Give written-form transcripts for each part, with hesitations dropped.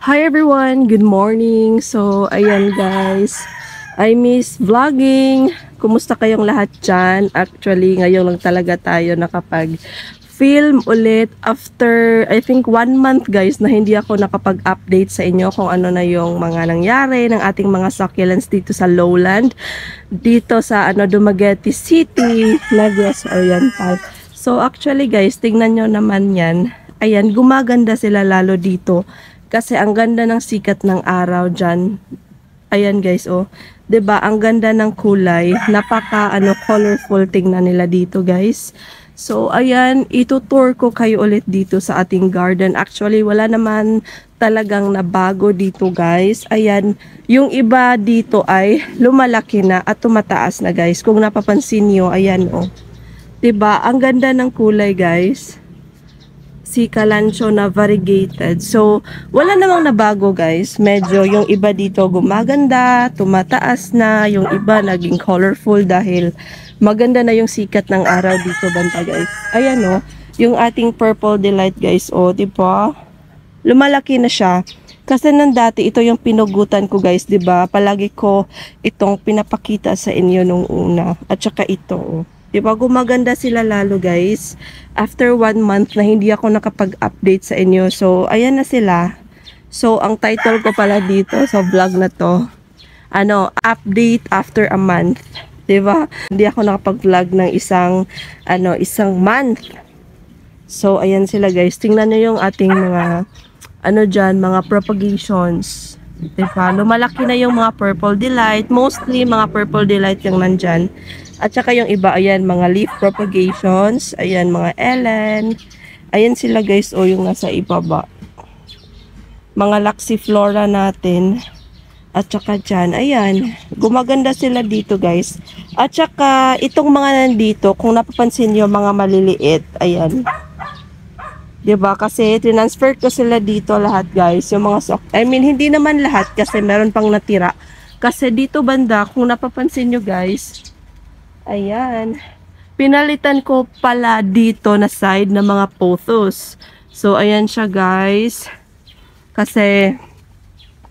Hi everyone! Good morning! So, ayan guys. I miss vlogging. Kumusta kayong lahat dyan? Actually, ngayon lang talaga tayo nakapag-film ulit after, I think, 1 month guys na hindi ako nakapag-update sa inyo kung ano na yung mga nangyari ng ating mga succulents dito sa lowland. Dito sa Dumaguete City, Negros Oriental. So, actually guys, tingnan nyo naman yan. Ayan, gumaganda sila lalo dito. Kasi ang ganda ng sikat ng araw dyan. Ayan guys, oh. 'Di ba? Ang ganda ng kulay. Napaka colorful tingnan nila dito, guys. So, ayan, itutour ko kayo ulit dito sa ating garden. Actually, wala naman talagang nabago dito, guys. Ayan, yung iba dito ay lumalaki na at tumataas na, guys. Kung napapansin niyo, ayan, oh. 'Di ba? Ang ganda ng kulay, guys. Si Kalancho na variegated. So, wala namang nabago guys. Medyo yung iba dito gumaganda, tumataas na, yung iba naging colorful dahil maganda na yung sikat ng araw dito banda guys. Ayan o, yung ating purple delight guys o, diba? Lumalaki na siya. Kasi nang dati ito yung pinugutan ko guys, 'di ba? Palagi ko itong pinapakita sa inyo nung una. At saka ito oh. Diba, gumaganda sila lalo guys. After 1 month na hindi ako nakapag-update sa inyo. So, ayan na sila. So, ang title ko pala dito sa vlog na to, update after a month. Diba? Hindi ako nakapag-vlog ng isang month. So, ayan sila guys. Tingnan nyo yung ating mga, mga propagations. Diba? Lumalaki na yung mga purple delight. Mostly, mga purple delight yung nandyan. At saka yung iba, ayan, mga leaf propagations. Ayan, mga Ellen. Ayan sila guys, o yung nasa ibaba. Mga Laxiflora natin. At saka dyan, ayan. Gumaganda sila dito guys. At saka, itong mga nandito, kung napapansin nyo, mga maliliit. Ayan. Diba? Kasi, transfer ko sila dito lahat guys. Yung mga hindi naman lahat kasi meron pang natira. Kasi dito banda, kung napapansin nyo guys, ayan. Pinalitan ko pala dito na side ng mga pothos. So, ayan siya guys. Kasi,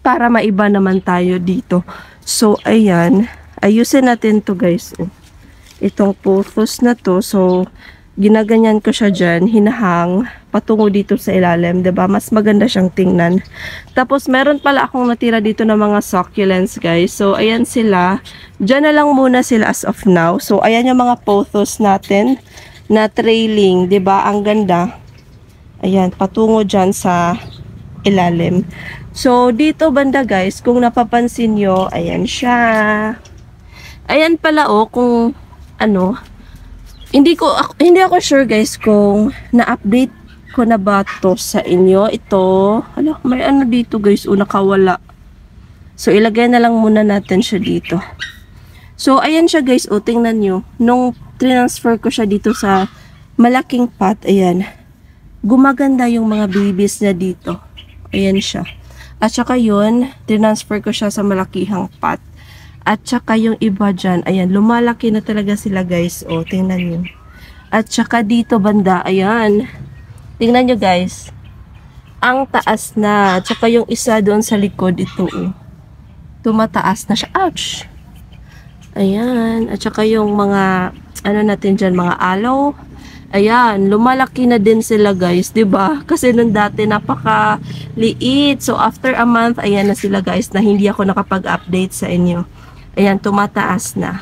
para maiba naman tayo dito. So, ayan. Ayusin natin to guys. Itong pothos na to. So, ginaganyan ko siya dyan. Hinahang patungo dito sa ilalim. 'Di ba? Mas maganda siyang tingnan. Tapos, meron pala akong natira dito ng mga succulents guys. So, ayan sila. Diyan na lang muna sila as of now. So, ayan yung mga pothos natin na trailing. 'Di ba? Ang ganda. Ayan, patungo dyan sa ilalim. So, dito banda guys, kung napapansin nyo, ayan siya. Ayan pala oh, kung hindi ako sure guys kung na-update ko na ba to sa inyo. Ito, may dito guys, nakawala. So, ilagay na lang muna natin siya dito. So, ayan siya guys, tingnan nyo. Nung transfer ko siya dito sa malaking pot, ayan. Gumaganda yung mga babies niya dito. Ayan siya. At saka yun, transfer ko siya sa malakihang pot. At saka yung iba dyan, ayan, lumalaki na talaga sila guys. Tingnan nyo. At saka dito banda, ayan. Tingnan nyo guys. Ang taas na. At saka yung isa doon sa likod, ito tumataas na siya. Ouch! Ayan. At saka yung mga, natin dyan, mga aloe. Ayan, lumalaki na din sila guys, 'di ba? Kasi nung dati napaka-liit. So after a month, ayan na sila guys na hindi ako nakapag-update sa inyo. Ayan, tumataas na.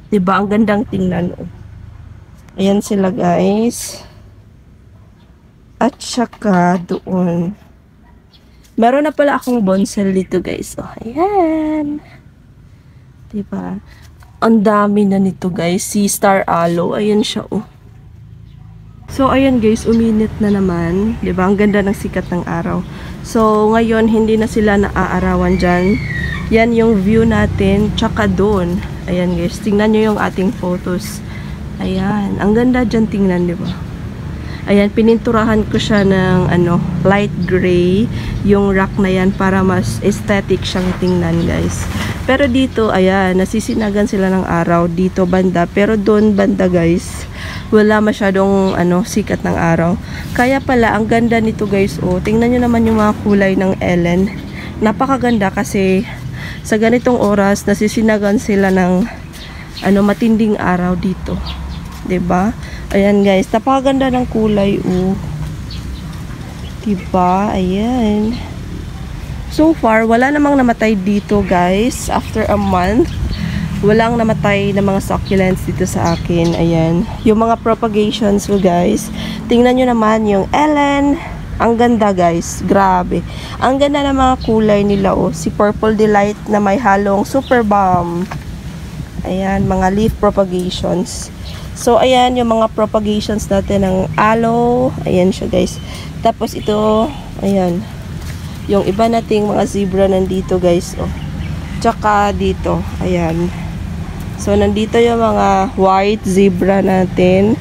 'Di ba? Ang gandang tingnan. Ayan sila guys. At saka doon. Meron na pala akong bonsai dito guys. Ayan. 'Di ba? Ang dami na nito guys. Si Star Aloe, ayan siya So, ayan guys, uminit na naman. Diba? Ang ganda ng sikat ng araw. So, ngayon, hindi na sila naaarawan dyan. Yan yung view natin. Tsaka doon. Ayan guys, tingnan nyo yung ating photos. Ayan. Ang ganda dyan tingnan, diba? Ayan, pininturahan ko siya ng light gray. Yung rock na yan para mas aesthetic siyang tingnan guys. Pero dito, ayan, nasisinagan sila ng araw. Dito banda. Pero doon banda guys, wala masyadong sikat ng araw. Kaya pala ang ganda nito guys. Oh, tingnan nyo naman yung mga kulay ng Ellen. Napakaganda kasi sa ganitong oras nasisinagan sila ng matinding araw dito. 'Di ba? Ayan guys, napakaganda ng kulay. Oh. 'Di ba? Ayan. So far wala namang namatay dito guys. After a month walang namatay na mga succulents dito sa akin. Ayan. Yung mga propagations ko guys. Tingnan nyo naman yung Ellen. Ang ganda guys. Grabe. Ang ganda ng mga kulay nila. Oh. Si Purple Delight na may halong Super Bomb. Ayan. Mga leaf propagations. So ayan yung mga propagations natin ng aloe. Ayan siya guys. Tapos ito. Ayan. Yung iba nating mga zebra nandito guys. Oh. Tsaka dito. Ayan. So, nandito yung mga white zebra natin.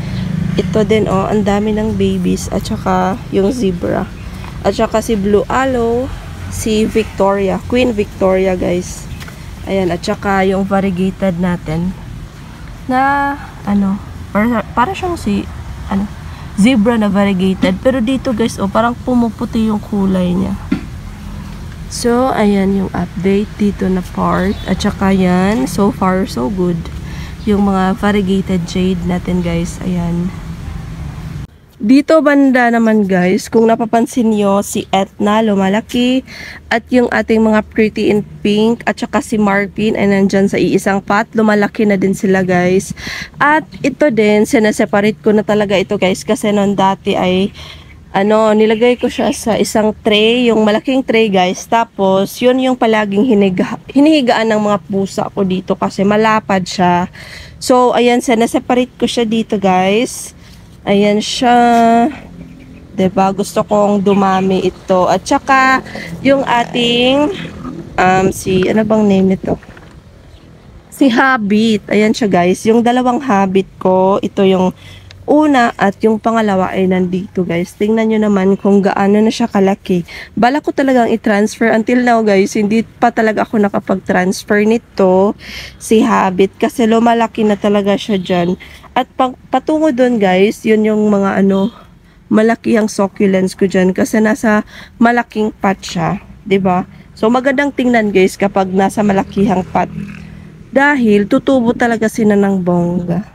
Ito din, oh, ang dami ng babies. At saka, yung zebra. At saka si Blue Aloe, si Victoria. Queen Victoria, guys. Ayan, at saka yung variegated natin. Na, para siyang zebra na variegated. Pero dito, guys, oh, parang pumuputi yung kulay niya. So, ayan yung update dito na part. At saka yan, so far, so good. Yung mga variegated jade natin, guys. Ayan. Dito banda naman, guys, kung napapansin nyo, si Etna, lumalaki. At yung ating mga pretty in pink. At saka si Marpin, ay nandyan sa iisang pot. Lumalaki na din sila, guys. At ito din, sinaseparate ko na talaga ito, guys. Kasi noon dati ay nilagay ko siya sa isang tray, yung malaking tray guys. Tapos, yun yung palaging hinihigaan ng mga pusa ko dito kasi malapad siya. So, ayan, sinaseparate ko siya dito guys. Ayan siya. 'Di ba? Gusto kong dumami ito. At saka, yung ating, ano bang name nito? Si Habit. Ayan siya guys. Yung dalawang habit ko, ito yung una at yung pangalawa ay nandito guys. Tingnan nyo naman kung gaano na siya kalaki. Bala ko talagang i-transfer. Until now guys, hindi pa talaga ako nakapag-transfer nito si Habit kasi lumalaki na talaga siya dyan. At patungo dun guys, yun yung mga malaki ang succulents ko dyan kasi nasa malaking pot siya. 'Di ba? So magandang tingnan guys kapag nasa malakihang pot. Dahil tutubo talaga sila ng bongga.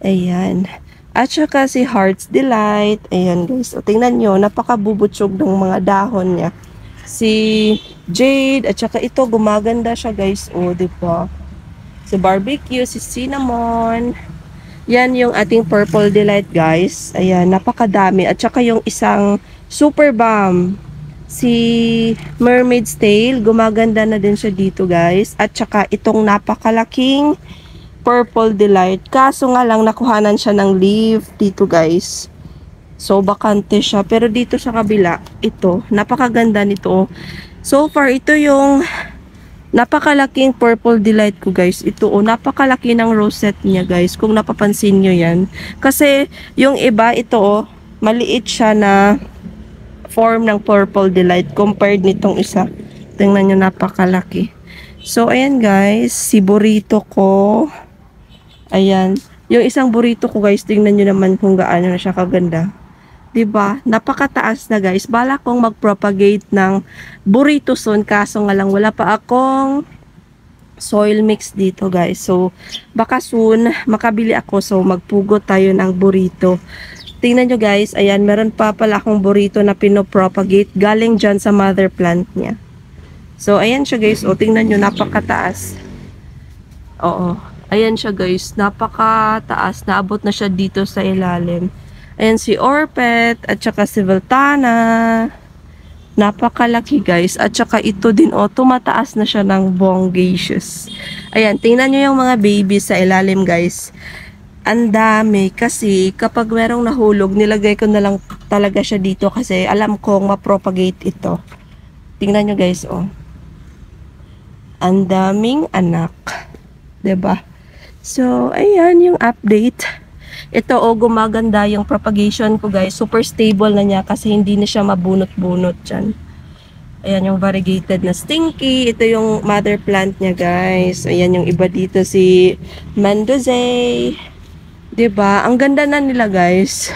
Ayan. At saka si Heart's Delight. Ayan guys. O, tingnan nyo, napakabubutsog ng mga dahon niya. Si Jade. At saka ito, gumaganda siya guys. O, diba? Si Barbecue, si Cinnamon. Yan yung ating Purple Delight guys. Ayan, napakadami. At saka yung isang Super Bomb. Si Mermaid's Tail. Gumaganda na din siya dito guys. At saka itong napakalaking Purple Delight. Kaso nga lang nakuhanan siya ng leaf dito guys. So bakante siya. Pero dito sa kabila, ito, napakaganda nito. So far, ito yung napakalaking Purple Delight ko guys. Ito napakalaki ng rosette niya guys. Kung napapansin nyo yan. Kasi yung iba, ito maliit siya na form ng Purple Delight compared nitong isa. Tingnan nyo, napakalaki. So ayan guys, si burrito ko. Ayan. Yung isang burrito ko guys, tingnan nyo naman kung gaano na siya kaganda. 'Di ba? Napakataas na guys. Bala kong mag-propagate ng burrito soon. Kaso nga lang wala pa akong soil mix dito guys. So, baka soon makabili ako. So, magpugo tayo ng burrito. Tingnan nyo guys. Ayan, meron pa pala akong burrito na pinopropagate. Galing dyan sa mother plant niya. So, ayan siya guys. O, tingnan nyo, napakataas. Oo. Ayan siya guys, napakataas, naabot na siya dito sa ilalim. Ayan si Orpet, at saka si Veltana. Napakalaki guys, at saka ito din tumataas na siya ng bongacious. Ayan, tingnan nyo yung mga babies sa ilalim guys. Ang dami kasi kapag merong nahulog, nilagay ko na lang talaga siya dito kasi alam kong ma-propagate ito. Tingnan nyo guys, ang daming anak. 'Di ba? So, ayan yung update. Ito, gumaganda yung propagation ko guys. Super stable na niya kasi hindi na siya mabunot-bunot dyan. Ayan yung variegated na stinky. Ito yung mother plant niya guys. Ayan yung iba dito si Mendoza. 'Diba? Ang ganda na nila, guys.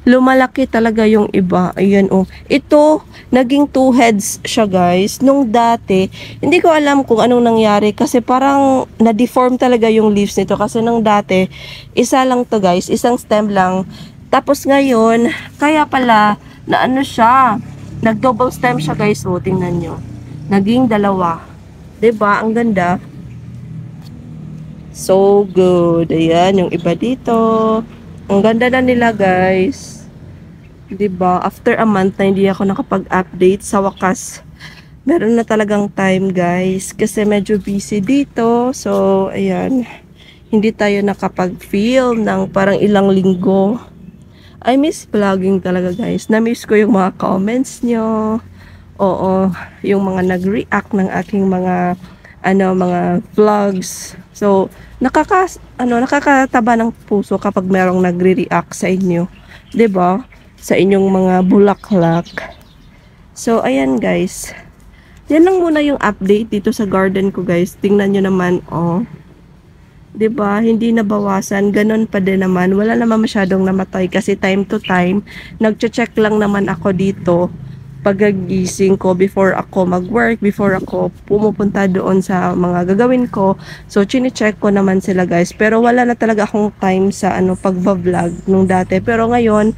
Lumalaki talaga yung iba. Ayan, oh. Ito, naging 2 heads siya, guys. Nung dati, hindi ko alam kung anong nangyari kasi parang na-deform talaga yung leaves nito. Kasi nung dati, isa lang to, guys. Isang stem lang. Tapos ngayon, kaya pala, na ano siya, nag-double stem siya, guys. Oh, tingnan nyo. Naging 2. 'Di ba? Ang ganda. So good. Ayan, yung iba dito. Ang ganda na nila, guys. 'Di ba? After a month na hindi ako nakapag-update, sa wakas meron na talagang time, guys, kasi medyo busy dito. So ayan, hindi tayo nakapag-film ng parang ilang linggo. I miss vlogging talaga, guys. Na-miss ko yung mga comments nyo. Oo, yung mga nag-react ng aking mga mga vlogs. So nakakataba ng puso kapag merong nagre-react sa inyo, 'di ba? Sa inyong mga bulaklak. So ayan, guys. Yan lang muna yung update dito sa garden ko, guys. Tingnan nyo naman, oh. 'Di ba? Hindi nabawasan, ganun pa din naman. Wala naman masyadong namatay kasi time to time nagche-check lang naman ako dito paggising ko before ako mag-work, before ako pumupunta doon sa mga gagawin ko. So chine-check ko naman sila, guys. Pero wala na talaga akong time sa pagba-vlog nung dati. Pero ngayon,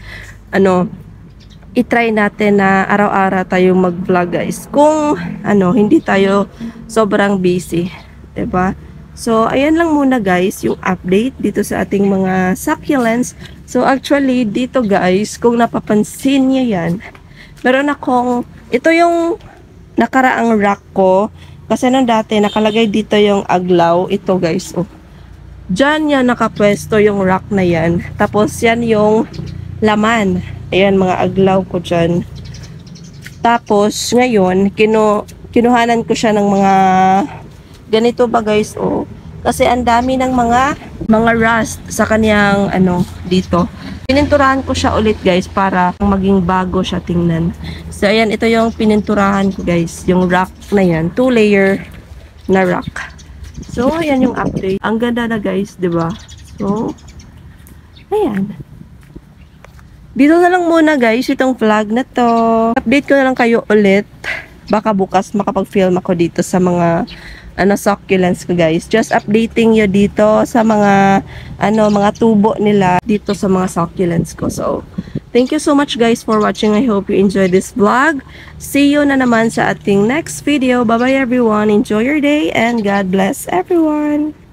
i-try natin na araw-araw tayo mag-vlog, guys. Kung hindi tayo sobrang busy, 'di ba? So ayan lang muna, guys, yung update dito sa ating mga succulents. So actually dito, guys, kung napapansin niyo yan, meron akong, ito yung nakaraang rack ko. Kasi nung dati, nakalagay dito yung aglaw. Ito, guys, oh. Diyan yan nakapwesto yung rack na yan. Tapos yan yung laman. Ayan, mga aglaw ko dyan. Tapos, ngayon, kinuhanan ko siya ng mga ganito ba, guys, oh. Kasi ang dami ng mga rust sa kaniyang, dito. Pininturahan ko siya ulit, guys, para maging bago siya tingnan. So, ayan, ito yung pininturahan ko, guys. Yung rack na yan. 2-layer na rack. So, ayan yung update. Ang ganda na, guys, 'di ba? So, ayan. Dito na lang muna, guys, itong vlog na to. Update ko na lang kayo ulit. Baka bukas makapag-film ako dito sa mga succulents ko, guys. Just updating you dito sa mga mga tubo nila dito sa mga succulents ko. So, thank you so much, guys, for watching. I hope you enjoyed this vlog. See you na naman sa ating next video. Bye-bye, everyone. Enjoy your day and God bless everyone.